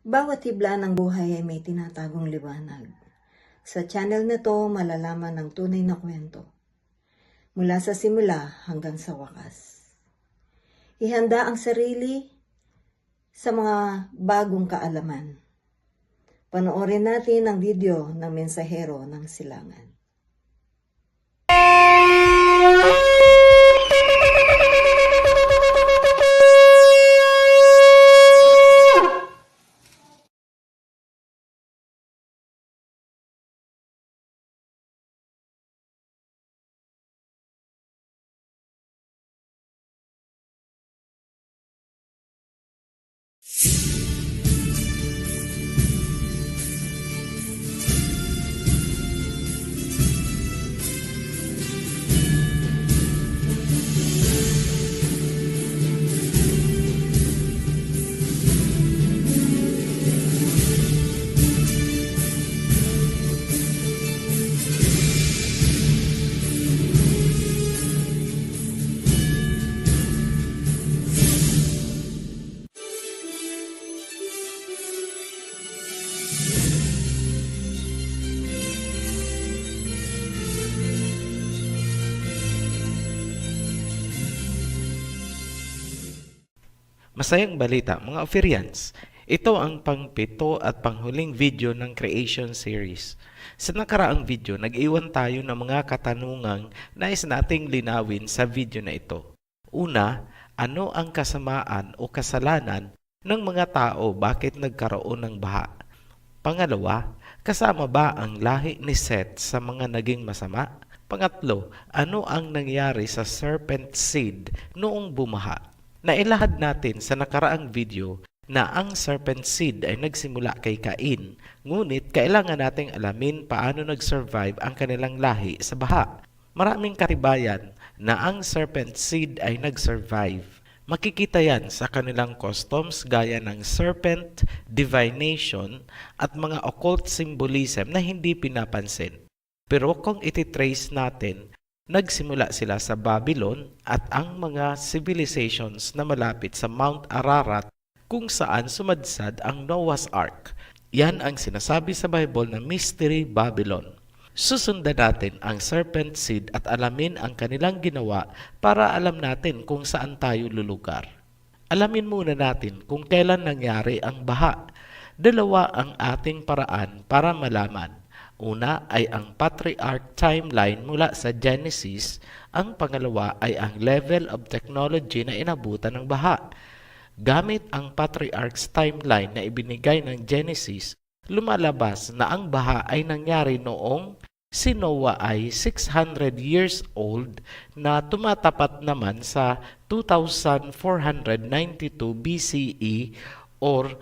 Bawat hibla ng buhay ay may tinatagong liwanag. Sa channel na to, malalaman ng tunay na kwento. Mula sa simula hanggang sa wakas. Ihanda ang sarili sa mga bagong kaalaman. Panoorin natin ang video ng Mensahero ng Silangan. Masayang balita mga Ophirians, ito ang pangpito at panghuling video ng Creation Series. Sa nakaraang video, nag-iwan tayo ng mga katanungang nais nating linawin sa video na ito. Una, ano ang kasamaan o kasalanan ng mga tao bakit nagkaroon ng baha? Pangalawa, kasama ba ang lahi ni Seth sa mga naging masama? Pangatlo, ano ang nangyari sa serpent seed noong bumaha? Nailahad natin sa nakaraang video na ang serpent seed ay nagsimula kay Cain, ngunit kailangan nating alamin paano nag-survive ang kanilang lahi sa baha. Maraming katibayan na ang serpent seed ay nag-survive. Makikita yan sa kanilang customs gaya ng serpent, divination at mga occult symbolism na hindi pinapansin. Pero kung ititrace natin, nagsimula sila sa Babylon at ang mga civilizations na malapit sa Mount Ararat kung saan sumadsad ang Noah's Ark. Yan ang sinasabi sa Bible na Mystery Babylon. Susundan natin ang serpent seed at alamin ang kanilang ginawa para alam natin kung saan tayo lulugar. Alamin muna natin kung kailan nangyari ang baha. Dalawa ang ating paraan para malaman. Una ay ang patriarch timeline mula sa Genesis, ang pangalawa ay ang level of technology na inabutan ng baha. Gamit ang patriarch's timeline na ibinigay ng Genesis, lumalabas na ang baha ay nangyari noong si Noah ay 600 years old na tumatapat naman sa 2492 BCE or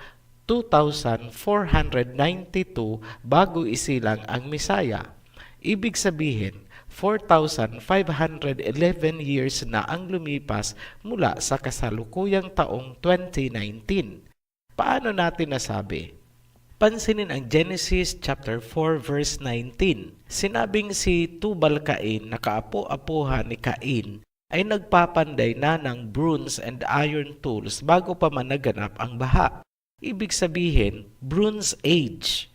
2492 bago isilang ang Misaya. Ibig sabihin, 4,511 years na ang lumipas mula sa kasalukuyang taong 2019. Paano natin nasabi? Pansinin ang Genesis chapter 4 verse 19. Sinabing si Tubal-Cain na kaapo-apuhan ni Cain ay nagpapanday na ng bronze and iron tools bago pa man naganap ang baha. Ibig sabihin, Bronze Age.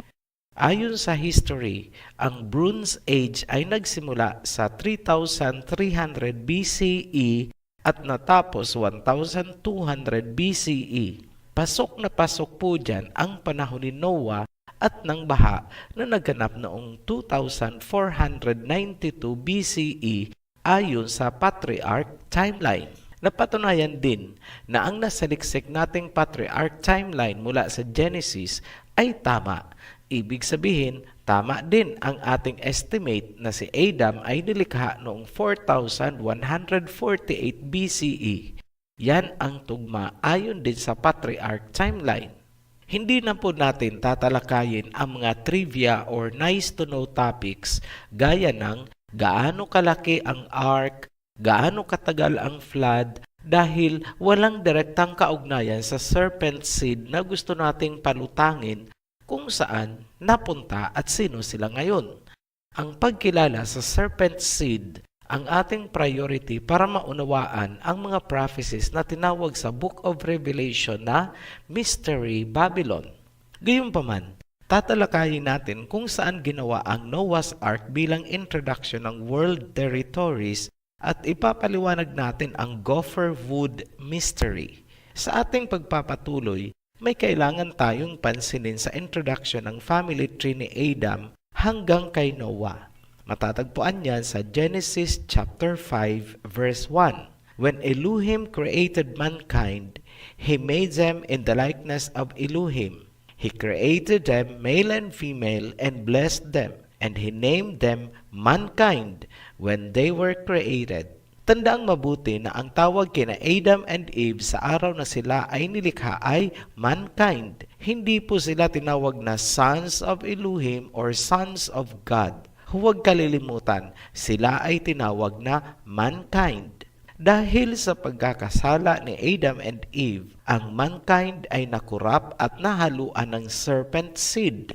Ayon sa history, ang Bronze Age ay nagsimula sa 3,300 BCE at natapos 1,200 BCE. Pasok na pasok po dyan ang panahon ni Noah at ng baha na naganap noong 2,492 BCE ayon sa Patriarch Timeline. Napatunayan din na ang nasaliksik nating patriarch timeline mula sa Genesis ay tama. Ibig sabihin, tama din ang ating estimate na si Adam ay nilikha noong 4148 BCE. Yan ang tugma ayon din sa patriarch timeline. Hindi na po natin tatalakayin ang mga trivia or nice to know topics gaya ng gaano kalaki ang ark, gaano katagal ang flood dahil walang direktang kaugnayan sa serpent seed na gusto nating palutangin kung saan napunta at sino sila ngayon. Ang pagkilala sa serpent seed ang ating priority para maunawaan ang mga prophecies na tinawag sa Book of Revelation na Mystery Babylon. Gayunpaman, tatalakayin natin kung saan ginawa ang Noah's Ark bilang introduction ng world territories at ipapaliwanag natin ang Gopher Wood Mystery. Sa ating pagpapatuloy, may kailangan tayong pansinin sa introduction ng family tree ni Adam hanggang kay Noah. Matatagpuan yan sa Genesis chapter 5 verse 1. When Elohim created mankind, He made them in the likeness of Elohim. He created them male and female and blessed them, and He named them mankind when they were created. Tandaang mabuti na ang tawag kina Adam and Eve sa araw na sila ay nilikha ay mankind. Hindi po sila tinawag na sons of Elohim or sons of God. Huwag kalilimutan, sila ay tinawag na mankind. Dahil sa pagkakasala ni Adam and Eve, ang mankind ay nakurap at nahaluan ng serpent seed.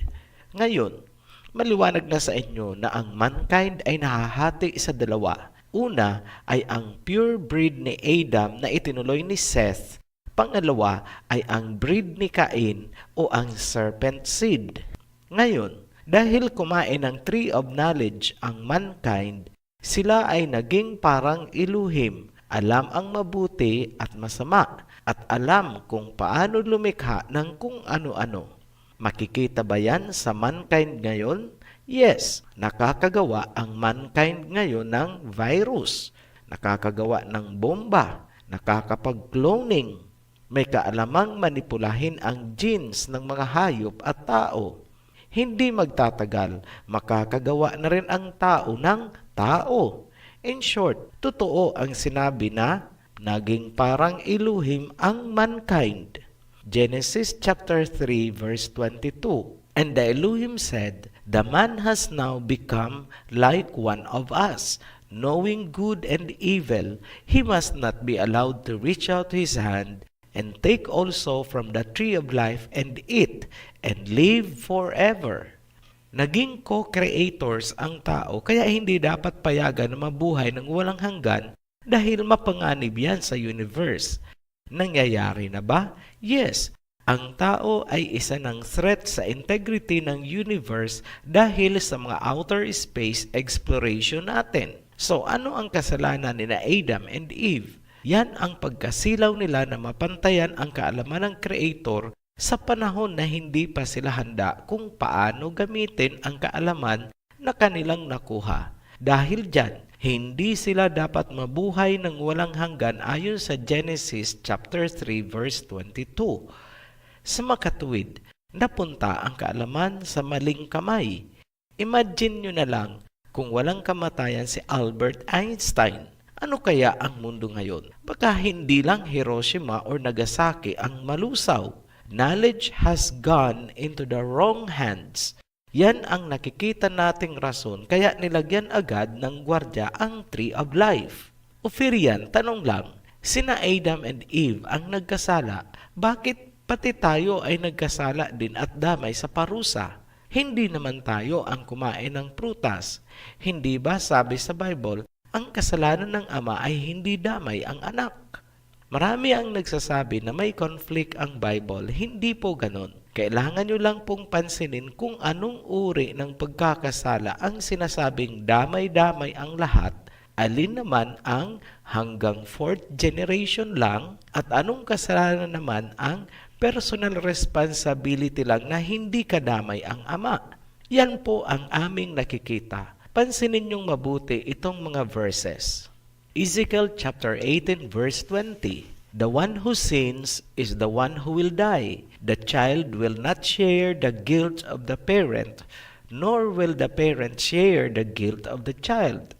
Ngayon, maliwanag na sa inyo na ang mankind ay nahahati sa dalawa. Una ay ang pure breed ni Adam na itinuloy ni Seth. Pangalawa ay ang breed ni Cain o ang serpent seed. Ngayon, dahil kumain ng tree of knowledge ang mankind, sila ay naging parang Elohim, alam ang mabuti at masama, at alam kung paano lumikha ng kung ano-ano. Makikita ba yan sa mankind ngayon? Yes, nakakagawa ang mankind ngayon ng virus, nakakagawa ng bomba, nakakapag-cloning, may kaalamang manipulahin ang genes ng mga hayop at tao. Hindi magtatagal, makakagawa na rin ang tao ng tao. In short, totoo ang sinabi na naging parang Elohim ang mankind. Genesis chapter 3 verse 22. And the Elohim said, the man has now become like one of us, knowing good and evil. He must not be allowed to reach out his hand and take also from the tree of life and eat and live forever. Naging co-creators ang tao, kaya hindi dapat payagan na mabuhay ng walang hanggan dahil mapanganib yan sa universe. Nangyayari na ba? Yes. Ang tao ay isa ng threat sa integrity ng universe dahil sa mga outer space exploration natin. So ano ang kasalanan ni Adam and Eve? Yan ang pagkasilaw nila na mapantayan ang kaalaman ng Creator sa panahon na hindi pa sila handa kung paano gamitin ang kaalaman na kanilang nakuha. Dahil dyan, hindi sila dapat mabuhay ng walang hanggan ayon sa Genesis chapter 3 verse 22. Sa makatuwid, napunta ang kaalaman sa maling kamay. Imagine nyo na lang kung walang kamatayan si Albert Einstein. Ano kaya ang mundo ngayon? Baka hindi lang Hiroshima or Nagasaki ang malusaw. Knowledge has gone into the wrong hands. Yan ang nakikita nating rason kaya nilagyan agad ng gwardya ang Tree of Life. Ophirian, tanong lang, sina Adam and Eve ang nagkasala, bakit pati tayo ay nagkasala din at damay sa parusa? Hindi naman tayo ang kumain ng prutas. Hindi ba sabi sa Bible, ang kasalanan ng ama ay hindi damay ang anak? Marami ang nagsasabi na may conflict ang Bible. Hindi po ganon. Kailangan nyo lang pong pansinin kung anong uri ng pagkakasala ang sinasabing damay-damay ang lahat, alin naman ang hanggang 4th generation lang, at anong kasalanan naman ang personal responsibility lang na hindi kadamay ang ama. Yan po ang aming nakikita. Pansinin niyong mabuti itong mga verses. Ezekiel chapter 18 verse 20. The one who sins is the one who will die. The child will not share the guilt of the parent, nor will the parent share the guilt of the child.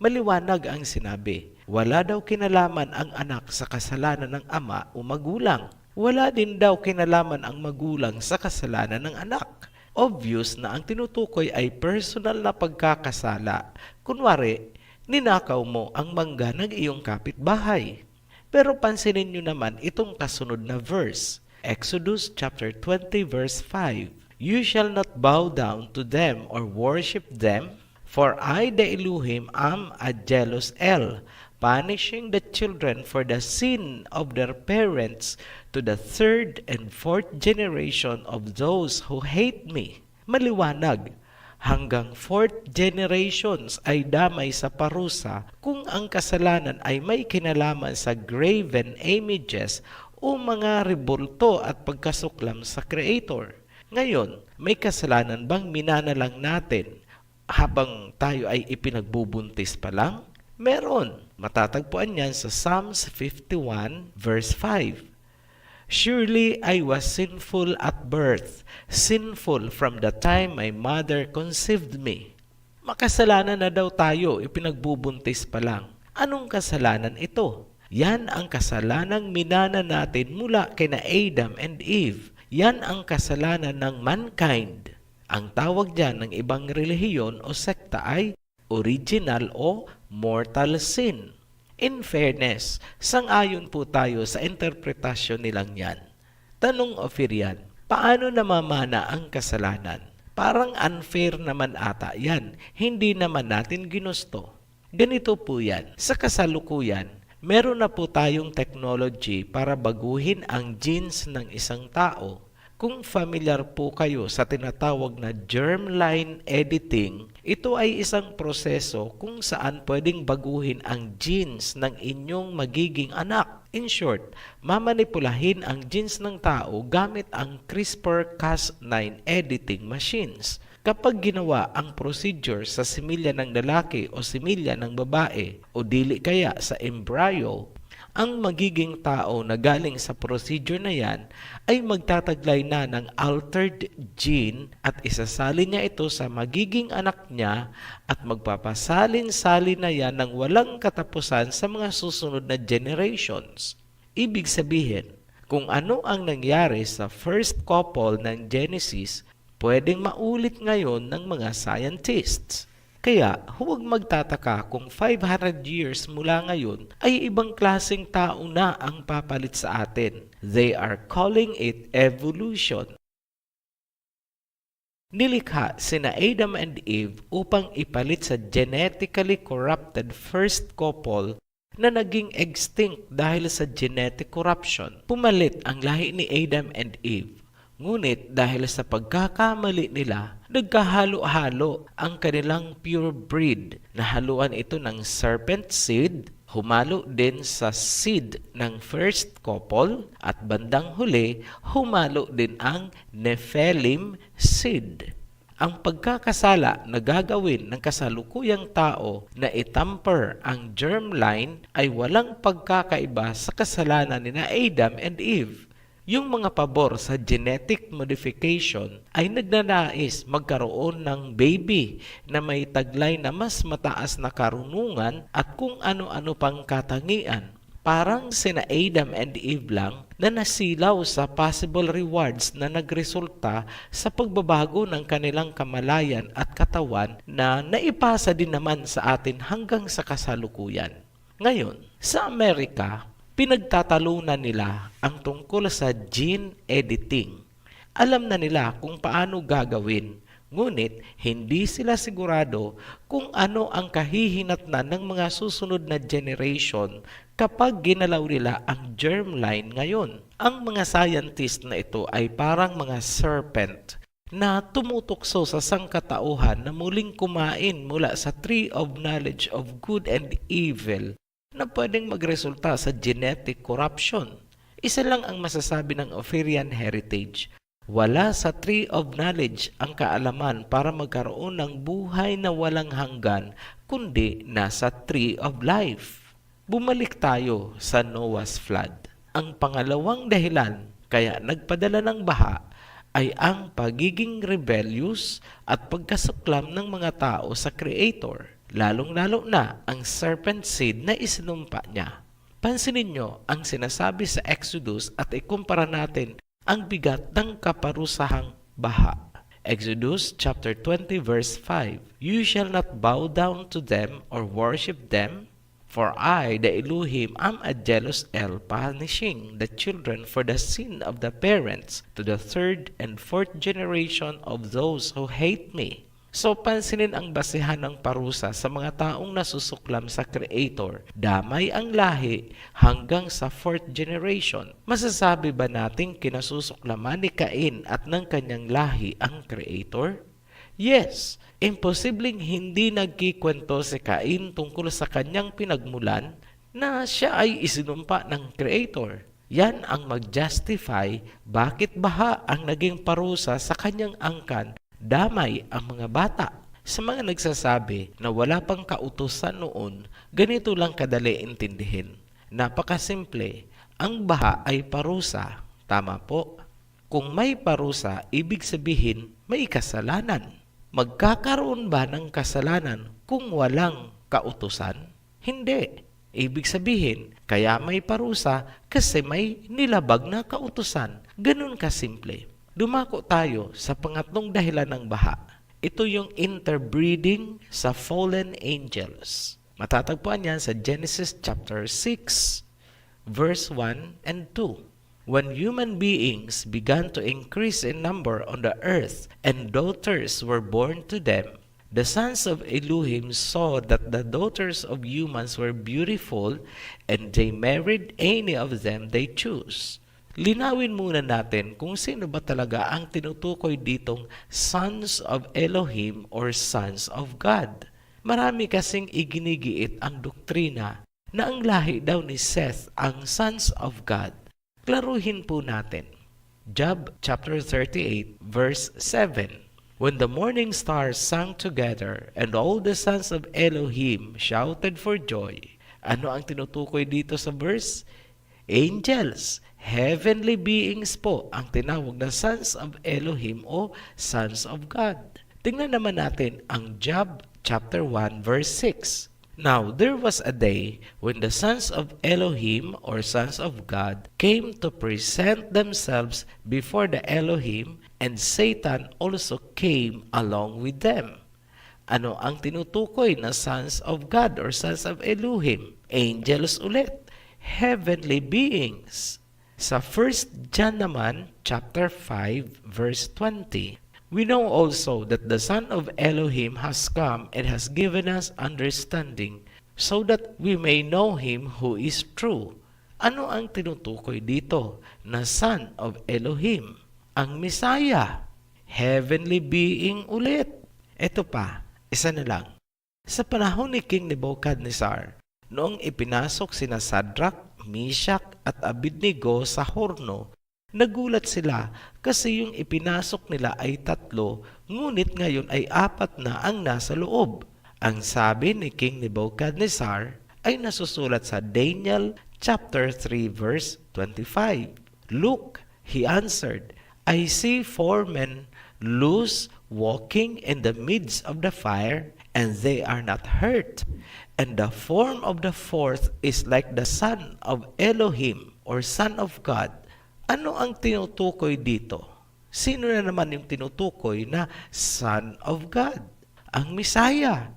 Maliwanag ang sinabi. Wala daw kinalaman ang anak sa kasalanan ng ama o magulang. Wala din daw kinalaman ang magulang sa kasalanan ng anak. Obvious na ang tinutukoy ay personal na pagkakasala. Kunwari, ninakaw mo ang mangga ng iyong kapitbahay. Pero pansinin nyo naman itong kasunod na verse. Exodus chapter 20 verse 5. You shall not bow down to them or worship them, for I the Elohim am a jealous El, punishing the children for the sin of their parents to the third and fourth generation of those who hate me. Maliwanag, hanggang fourth generations ay damay sa parusa kung ang kasalanan ay may kinalaman sa graven images o mga rebulto at pagkasuklam sa Creator. Ngayon, may kasalanan bang minanalang natin habang tayo ay ipinagbubuntis pa lang? Meron. Matatagpuan yan sa Psalms 51 verse 5. Surely I was sinful at birth, sinful from the time my mother conceived me. Makasalanan na daw tayo, ipinagbubuntis pa lang. Anong kasalanan ito? Yan ang kasalanang minana natin mula kina Adam and Eve. Yan ang kasalanan ng mankind. Ang tawag dyan ng ibang relihiyon o sekta ay original o mortal sin. In fairness, sang-ayon po tayo sa interpretasyon nilang yan. Tanong Ofirian, paano namamana ang kasalanan? Parang unfair naman ata yan. Hindi naman natin ginusto. Ganito po yan. Sa kasalukuyan, meron na po tayong technology para baguhin ang genes ng isang tao. Kung familiar po kayo sa tinatawag na germline editing, ito ay isang proseso kung saan pwedeng baguhin ang genes ng inyong magiging anak. In short, mamanipulahin ang genes ng tao gamit ang CRISPR-Cas9 editing machines. Kapag ginawa ang procedure sa similya ng lalaki o similya ng babae o dili kaya sa embryo, ang magiging tao na galing sa procedure na yan ay magtataglay na ng altered gene at isasalin niya ito sa magiging anak niya at magpapasalin-salin na yan ng walang katapusan sa mga susunod na generations. Ibig sabihin, kung ano ang nangyari sa first couple ng Genesis, pwedeng maulit ngayon ng mga scientists. Kaya huwag magtataka kung 500 years mula ngayon ay ibang klaseng tao na ang papalit sa atin. They are calling it evolution. Nilikha sina Adam and Eve upang ipalit sa genetically corrupted first couple na naging extinct dahil sa genetic corruption. Pumalit ang lahi ni Adam and Eve. Ngunit dahil sa pagkakamali nila, nagkahalo-halo ang kanilang pure breed. Nahaluan ito ng serpent seed, humalo din sa seed ng first couple, at bandang huli, humalo din ang Nephilim seed. Ang pagkakasala na gagawin ng kasalukuyang tao na itamper ang germline ay walang pagkakaiba sa kasalanan ni Adam and Eve. Yung mga pabor sa genetic modification ay nagnanais magkaroon ng baby na may taglay na mas mataas na karunungan at kung ano-ano pang katangian. Parang sina Adam and Eve lang na nasilaw sa possible rewards na nagresulta sa pagbabago ng kanilang kamalayan at katawan na naipasa din naman sa atin hanggang sa kasalukuyan. Ngayon, sa Amerika, pinagtatalunan nila ang tungkol sa gene editing. Alam na nila kung paano gagawin, ngunit hindi sila sigurado kung ano ang kahihinatnan ng mga susunod na generation kapag ginalaw nila ang germline ngayon. Ang mga scientist na ito ay parang mga serpent na tumutukso sa sangkatauhan na muling kumain mula sa tree of knowledge of good and evil na pwedeng magresulta sa genetic corruption. Isa lang ang masasabi ng Ofirian Heritage. Wala sa Tree of Knowledge ang kaalaman para magkaroon ng buhay na walang hanggan, kundi nasa Tree of Life. Bumalik tayo sa Noah's Flood. Ang pangalawang dahilan kaya nagpadala ng baha ay ang pagiging rebellious at pagkasuklam ng mga tao sa Creator. Lalong-lalo na ang serpent seed na isinumpa niya. Pansinin nyo ang sinasabi sa Exodus at ikumpara natin ang bigat ng kaparusahang baha. Exodus chapter 20 verse 5. You shall not bow down to them or worship them, for I, the Elohim, am a jealous El, punishing the children for the sin of the parents to the third and fourth generation of those who hate me. So pansinin ang basehan ng parusa sa mga taong nasusuklam sa Creator. Damay ang lahi hanggang sa 4th generation. Masasabi ba nating kinasusuklaman ni Cain at ng kanyang lahi ang Creator? Yes, imposibleng hindi nagkikwento si Cain tungkol sa kanyang pinagmulan na siya ay isinumpa ng Creator. Yan ang mag-justify bakit baha ang naging parusa sa kanyang angkan, damay ang mga bata. Sa mga nagsasabi na wala pang kautusan noon, ganito lang kadali intindihin. Napakasimple, ang baha ay parusa. Tama po. Kung may parusa, ibig sabihin may kasalanan. Magkakaroon ba ng kasalanan kung walang kautusan? Hindi. Ibig sabihin, kaya may parusa kasi may nilabag na kautusan. Ganun kasimple. Dumako tayo sa pangatlong dahilan ng baha. Ito yung interbreeding sa fallen angels. Matatagpuan yan sa Genesis chapter 6, verse 1 and 2. When human beings began to increase in number on the earth and daughters were born to them, the sons of Elohim saw that the daughters of humans were beautiful and they married any of them they chose. Linawin muna natin kung sino ba talaga ang tinutukoy ditong sons of Elohim or sons of God. Marami kasing iginigiit ang doktrina na ang lahi daw ni Seth ang sons of God. Klaruhin po natin. Job chapter 38 verse 7. When the morning stars sang together and all the sons of Elohim shouted for joy. Ano ang tinutukoy dito sa verse? Angels, heavenly beings po ang tinawag na sons of Elohim o sons of God. Tingnan naman natin ang Job chapter 1 verse 6. Now there was a day when the sons of Elohim or sons of God came to present themselves before the Elohim, and Satan also came along with them. Ano ang tinutukoy na sons of God or sons of Elohim? Angels ulit, heavenly beings. Sa 1 John naman, chapter 5, verse 20, we know also that the Son of Elohim has come and has given us understanding so that we may know Him who is true. Ano ang tinutukoy dito na Son of Elohim? Ang Messiah, heavenly being ulit. Ito pa, isa na lang. Sa panahon ni King Nebuchadnezzar, noong ipinasok sina Shadrach, Meshach at Abednego sa horno, nagulat sila kasi yung ipinasok nila ay 3, ngunit ngayon ay 4 na ang nasa loob. Ang sabi ni King Nebuchadnezzar ay nasusulat sa Daniel chapter 3 verse 25. Look, he answered, I see 4 men loose walking in the midst of the fire, and they are not hurt. And the form of the 4th is like the son of Elohim or son of God. Ano ang tinutukoy dito? Sino na naman yung tinutukoy na Son of God? Ang Messiah,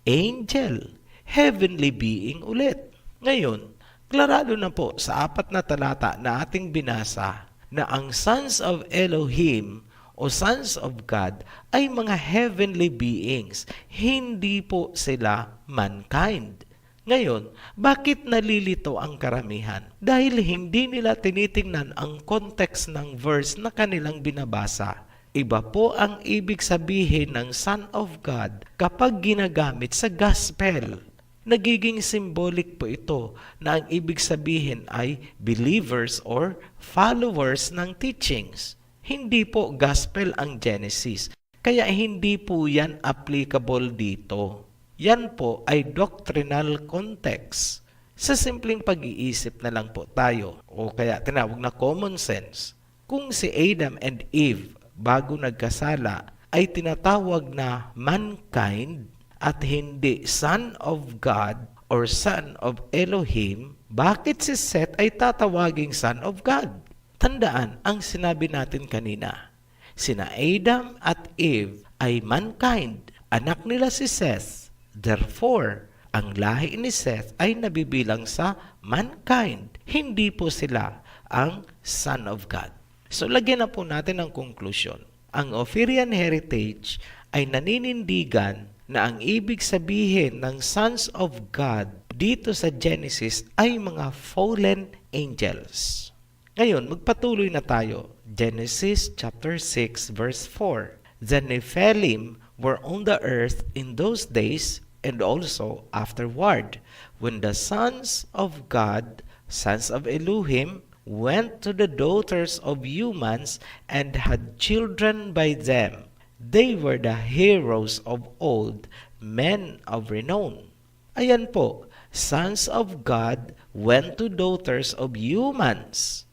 angel, heavenly being ulit. Ngayon, klarado na po sa 4 na talata na ating binasa na ang sons of Elohim o sons of God ay mga heavenly beings. Hindi po sila mankind. Ngayon, bakit nalilito ang karamihan? Dahil hindi nila tinitingnan ang context ng verse na kanilang binabasa. Iba po ang ibig sabihin ng Son of God kapag ginagamit sa gospel. Nagiging symbolic po ito na ang ibig sabihin ay believers or followers ng teachings. Hindi po gospel ang Genesis, kaya hindi po yan applicable dito. Yan po ay doctrinal context. Sa simpleng pag-iisip na lang po tayo, o kaya tinawag na common sense. Kung si Adam and Eve bago nagkasala ay tinatawag na mankind at hindi son of God or son of Elohim, bakit si Seth ay tatawaging son of God? Tandaan ang sinabi natin kanina. Sina Adam at Eve ay mankind, anak nila si Seth. Therefore, ang lahi ni Seth ay nabibilang sa mankind. Hindi po sila ang Son of God. So, lagyan na po natin ang conclusion. Ang Ophirian heritage ay naninindigan na ang ibig sabihin ng sons of God dito sa Genesis ay mga fallen angels. Ngayon, magpatuloy na tayo. Genesis chapter 6 verse 4. The Nephilim were on the earth in those days and also afterward, when the sons of God, sons of Elohim, went to the daughters of humans and had children by them. They were the heroes of old, men of renown. Ayan po, sons of God went to daughters of humans.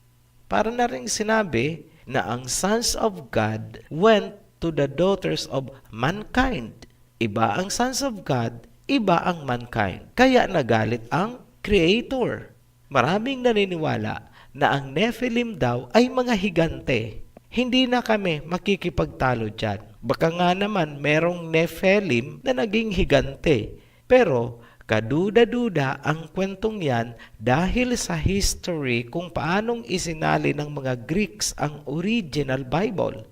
Para na rin sinabi na ang sons of God went to the daughters of mankind. Iba ang sons of God, iba ang mankind. Kaya nagalit ang Creator. Maraming naniniwala na ang Nephilim daw ay mga higante. Hindi na kami makikipagtalo dyan. Baka nga naman merong Nephilim na naging higante. Pero kaduda-duda ang kwentong yan dahil sa history kung paanong isinali ng mga Greeks ang original Bible.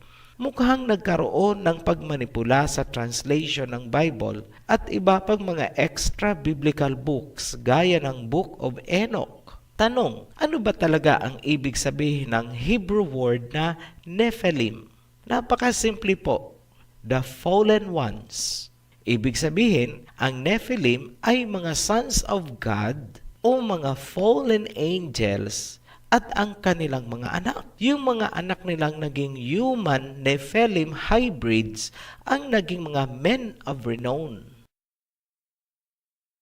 Mukhang nagkaroon ng pagmanipula sa translation ng Bible at iba pang mga extra biblical books gaya ng Book of Enoch. Tanong, ano ba talaga ang ibig sabihin ng Hebrew word na Nephilim? Napakasimple po, the fallen ones. Ibig sabihin, ang Nephilim ay mga sons of God o mga fallen angels at ang kanilang mga anak. Yung mga anak nilang naging human Nephilim hybrids ang naging mga men of renown.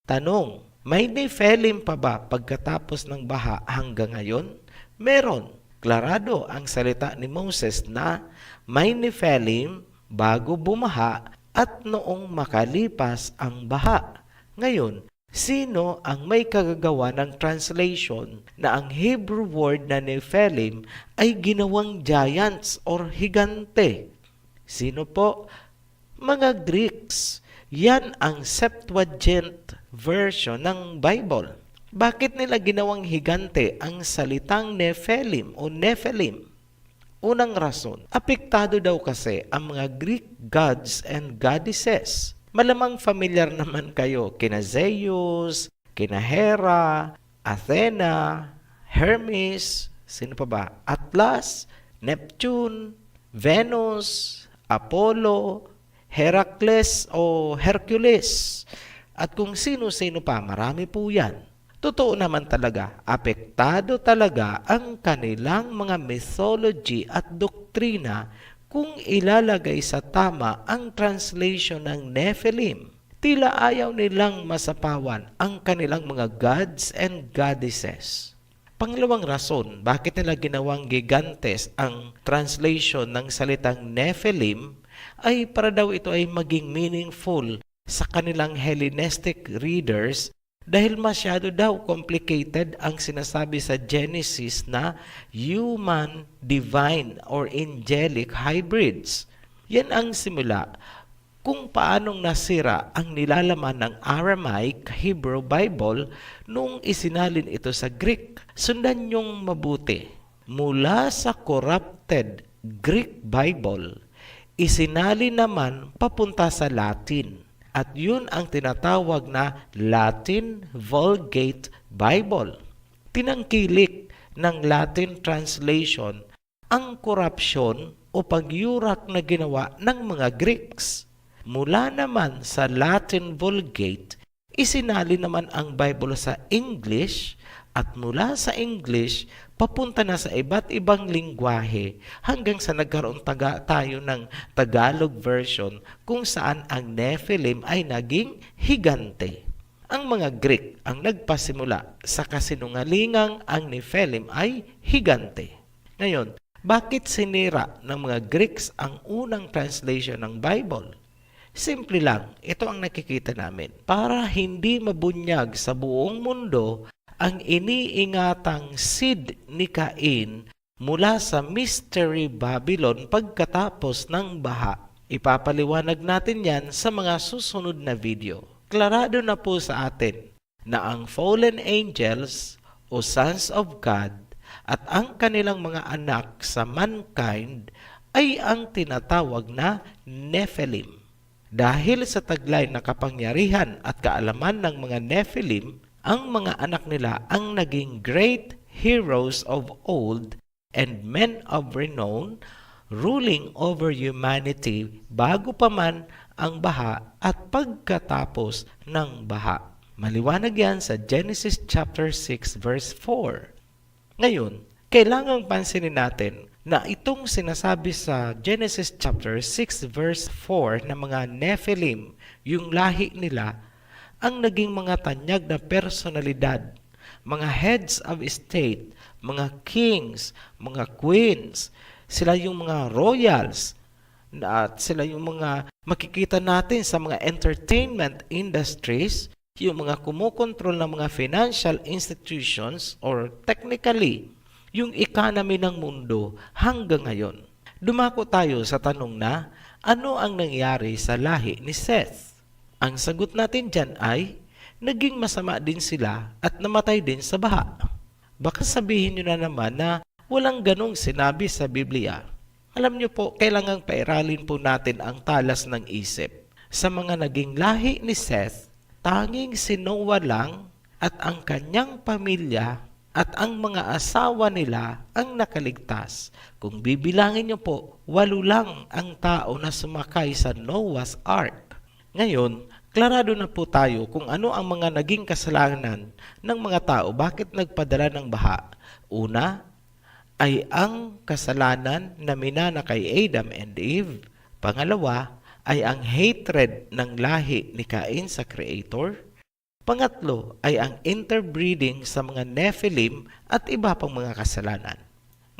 Tanong, may Nephilim pa ba pagkatapos ng baha hanggang ngayon? Meron. Klarado ang salita ni Moses na may Nephilim bago bumaha at noong makalipas ang baha. Ngayon, sino ang may kagagawa ng translation na ang Hebrew word na Nephilim ay ginawang giants or higante? Sino po? Mga Greeks. Yan ang Septuagint version ng Bible. Bakit nila ginawang higante ang salitang Nephilim o Nephilim? Unang rason, apektado daw kasi ang mga Greek gods and goddesses. Malamang familiar naman kayo kina Zeus, kina Hera, Athena, Hermes, sino pa ba? Atlas, Neptune, Venus, Apollo, Heracles o Hercules. At kung sino-sino pa, marami po yan. Totoo naman talaga, apektado talaga ang kanilang mga mythology at doktrina kung ilalagay sa tama ang translation ng Nephilim. Tila ayaw nilang masapawan ang kanilang mga gods and goddesses. Pangalawang rason, bakit nila ginawang gigantes ang translation ng salitang Nephilim ay para daw ito ay maging meaningful sa kanilang Hellenistic readers dahil masyado daw complicated ang sinasabi sa Genesis na human, divine, or angelic hybrids. Yan ang simula kung paanong nasira ang nilalaman ng Aramaic Hebrew Bible nung isinalin ito sa Greek. Sundan niyong mabuti. Mula sa corrupted Greek Bible, isinali naman papunta sa Latin. At yun ang tinatawag na Latin Vulgate Bible. Tinangkilik ng Latin translation ang korupsyon o pagyurak na ginawa ng mga Greeks. Mula naman sa Latin Vulgate, isinali naman ang Bible sa English at mula sa English, papunta na sa iba't ibang lingwahe hanggang sa nagkaroon tayo ng Tagalog version kung saan ang Nephilim ay naging higante. Ang mga Greek ang nagpasimula sa kasinungalingang ang Nephilim ay higante. Ngayon, bakit sinira ng mga Greeks ang unang translation ng Bible? Simple lang, ito ang nakikita namin. Para hindi mabunyag sa buong mundo ang iniingatang seed ni Cain mula sa Mystery Babylon pagkatapos ng baha. Ipapaliwanag natin yan sa mga susunod na video. Klarado na po sa atin na ang fallen angels o sons of God at ang kanilang mga anak sa mankind ay ang tinatawag na Nephilim. Dahil sa taglay na kapangyarihan at kaalaman ng mga Nephilim, ang mga anak nila ang naging great heroes of old and men of renown, ruling over humanity bago pa man ang baha at pagkatapos ng baha. Maliwanag yan sa Genesis chapter 6 verse 4. Ngayon, kailangang pansinin natin na itong sinasabi sa Genesis chapter 6 verse 4 na mga Nephilim, yung lahi nila, ang naging mga tanyag na personalidad, mga heads of state, mga kings, mga queens, sila yung mga royals, at sila yung mga makikita natin sa mga entertainment industries, yung mga kumukontrol ng mga financial institutions or technically, yung economy ng mundo hanggang ngayon. Dumako tayo sa tanong na, ano ang nangyari sa lahi ni Seth? Ang sagot natin dyan ay, naging masama din sila at namatay din sa baha. Baka sabihin nyo na naman na walang ganong sinabi sa Biblia. Alam nyo po, kailangang pairalin po natin ang talas ng isip. Sa mga naging lahi ni Seth, tanging si Noah lang at ang kanyang pamilya at ang mga asawa nila ang nakaligtas. Kung bibilangin nyo po, 8 lang ang tao na sumakay sa Noah's Ark. Ngayon, klarado na po tayo kung ano ang mga naging kasalanan ng mga tao, bakit nagpadala ng baha. Una, ay ang kasalanan na minana kay Adam and Eve. Pangalawa, ay ang hatred ng lahi ni Cain sa Creator. Pangatlo ay ang interbreeding sa mga Nephilim at iba pang mga kasalanan.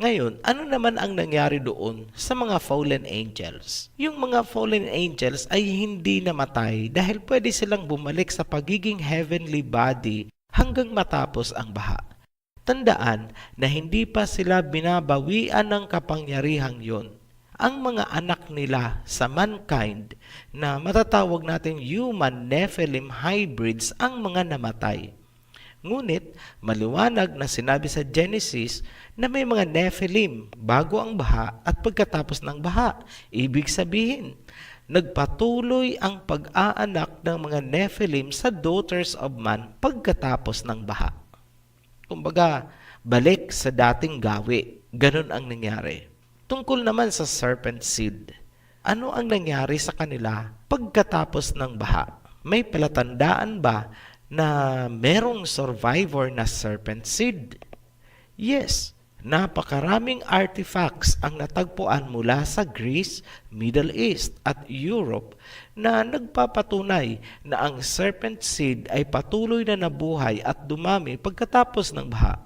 Ngayon, ano naman ang nangyari doon sa mga fallen angels? Yung mga fallen angels ay hindi namatay dahil pwede silang bumalik sa pagiging heavenly body hanggang matapos ang baha. Tandaan na hindi pa sila binabawian ng kapangyarihang yon. Ang mga anak nila sa mankind na matatawag natin human Nephilim hybrids ang mga namatay. Ngunit maliwanag na sinabi sa Genesis na may mga Nephilim bago ang baha at pagkatapos ng baha. Ibig sabihin, nagpatuloy ang pag-aanak ng mga Nephilim sa daughters of man pagkatapos ng baha. Kumbaga, balik sa dating gawi. Ganun ang nangyari. Tungkol naman sa serpent seed, ano ang nangyari sa kanila pagkatapos ng baha? May palatandaan ba na merong survivor na serpent seed? Yes, napakaraming artifacts ang natagpuan mula sa Greece, Middle East at Europe na nagpapatunay na ang serpent seed ay patuloy na nabuhay at dumami pagkatapos ng baha.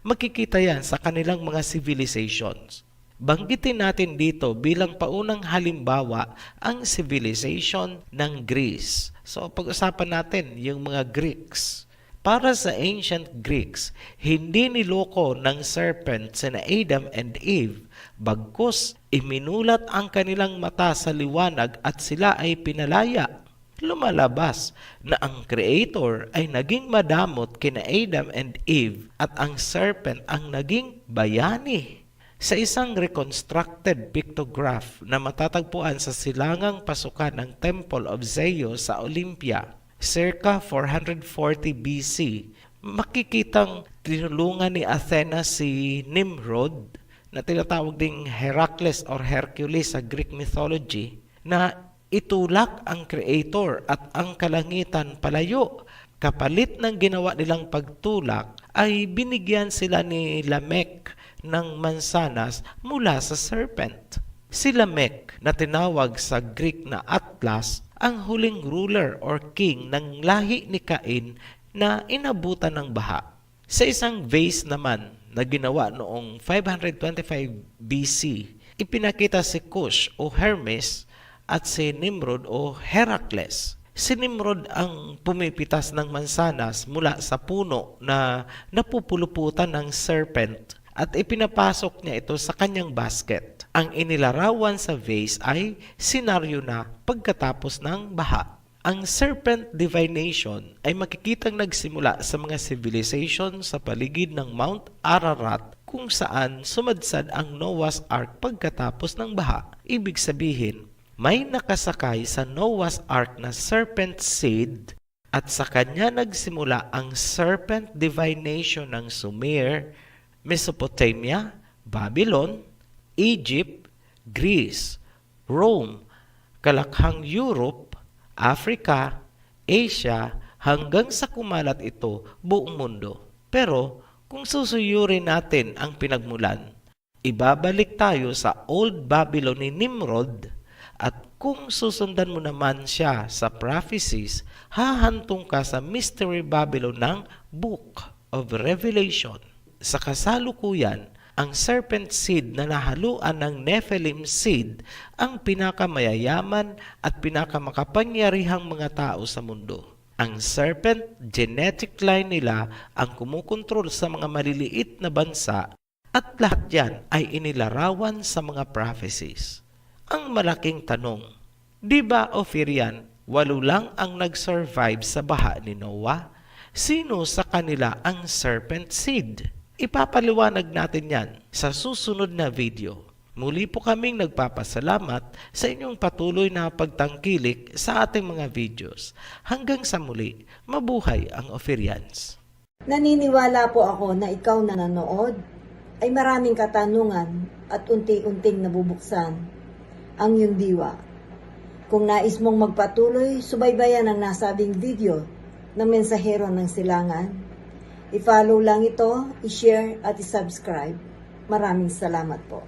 Makikita yan sa kanilang mga civilizations. Banggitin natin dito bilang paunang halimbawa ang civilization ng Greece. So pag-usapan natin yung mga Greeks. Para sa ancient Greeks, hindi niloko ng serpent sina Adam and Eve, bagkus iminulat ang kanilang mata sa liwanag at sila ay pinalaya. Lumalabas na ang Creator ay naging madamot kina Adam and Eve at ang serpent ang naging bayani. Sa isang reconstructed pictograph na matatagpuan sa silangang pasukan ng Temple of Zeus sa Olympia, circa 440 BC, makikitang tinulungan ni Athena si Nimrod, na tinatawag ding Heracles or Hercules sa Greek mythology, na itulak ang Creator at ang kalangitan palayo. Kapalit ng ginawa nilang pagtulak ay binigyan sila ni Lamech ng mansanas mula sa serpent. Si Lamech na tinawag sa Greek na Atlas ang huling ruler or king ng lahi ni Cain na inabutan ng baha. Sa isang vase naman na ginawa noong 525 BC, ipinakita si Cush o Hermes at si Nimrod o Heracles. Si Nimrod ang pumipitas ng mansanas mula sa puno na napupuluputan ng serpent at ipinapasok niya ito sa kanyang basket. Ang inilarawan sa vase ay senaryo na pagkatapos ng baha. Ang serpent divination ay makikitang nagsimula sa mga civilization sa paligid ng Mount Ararat kung saan sumadsad ang Noah's Ark pagkatapos ng baha. Ibig sabihin, may nakasakay sa Noah's Ark na serpent seed at sa kanya nagsimula ang serpent divination ng Sumer, Mesopotamia, Babylon, Egypt, Greece, Rome, kalakhang Europe, Africa, Asia, hanggang sa kumalat ito buong mundo. Pero kung susuyurin natin ang pinagmulan, ibabalik tayo sa Old Babylon ni Nimrod at kung susundan mo naman siya sa prophecies, hahantong ka sa Mystery Babylon ng Book of Revelation. Sa kasalukuyan, ang serpent seed na nahaluan ng Nephilim seed ang pinakamayayaman at pinakamakapangyarihang mga tao sa mundo. Ang serpent genetic line nila ang kumukontrol sa mga maliliit na bansa at lahat yan ay inilarawan sa mga prophecies. Ang malaking tanong, di ba Ophirian, 8 lang ang nag-survive sa baha ni Noah? Sino sa kanila ang serpent seed? Ipapaliwanag natin yan sa susunod na video. Muli po kaming nagpapasalamat sa inyong patuloy na pagtangkilik sa ating mga videos. Hanggang sa muli, mabuhay ang Ophirians. Naniniwala po ako na ikaw na nanood ay maraming katanungan at unti-unting nabubuksan ang iyong diwa. Kung nais mong magpatuloy, subaybayan ang nasabing video ng Mensahero ng Silangan. I-follow lang ito, i-share at i-subscribe. Maraming salamat po.